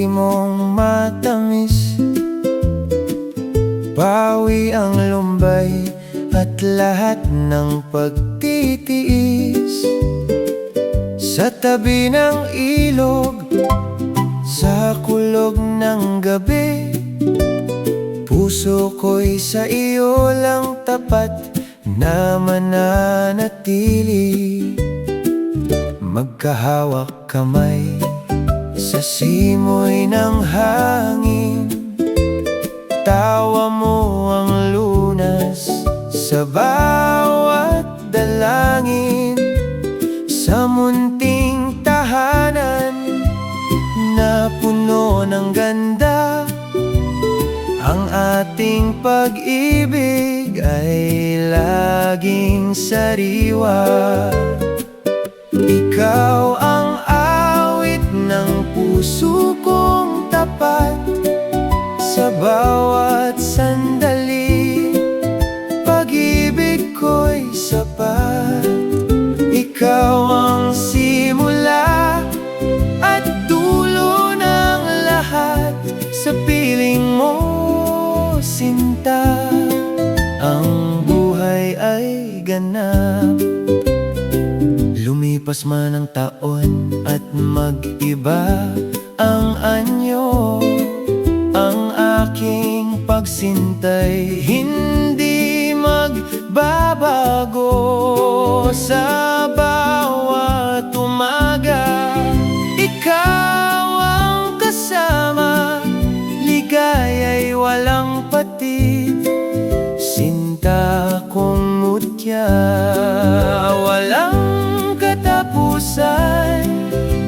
ngiti mong matamis, bawi ang lumbay at lahat ng pagtitiis. Sa tabi ng ilog, sa kulog ng gabi, puso ko'y sa iyo lang tapat na mananatili. Magkahawak kamay sa simoy ng hangin, tawa mo ang lunas sa bawat dalangin. Sa munting tahanan na puno ng ganda, ang ating pag-ibig ay laging sariwa. Ikaw ang awit ng puso kong tapat, sa bawat sandali pag-ibig ko'y sapat. Ikaw ang simula at dulo ng lahat, sa piling mo, sinta, ang buhay ay ganap. Lumipas man ang taon at mag-iba ang anyo, ang aking pagsintay hindi magbabago. Sa bawat umaga, ikaw ang kasama, ligaya'y walang patid, sinta kong mutya. Walang katapusan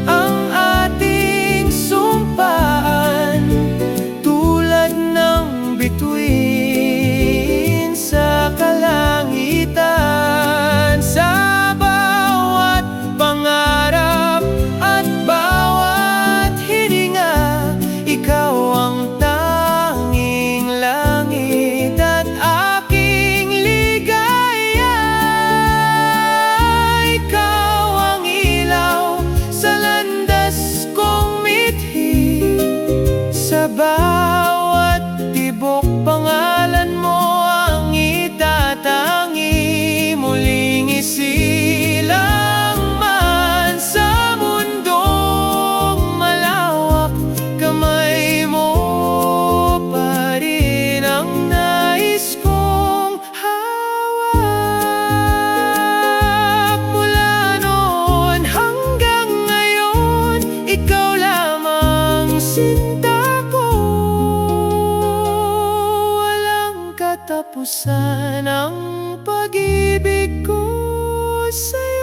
ang ating sumpaan, tulad ng bituin sa kalangitan. Sa bawat pangarap at bawat hininga, ikaw ang tanging langit at aking ligaya. Ikaw ang ilaw sa landas kong mithi, sa bawat tibok pangalan mo ang itatangi. Muling isilang man sa mundong malawak, kamay mo pa rin ang nais kong hawak. Mula noon hanggang ngayon, ikaw lamang sinta ko. Walang katapusan ang pag-ibig ko sa'yo.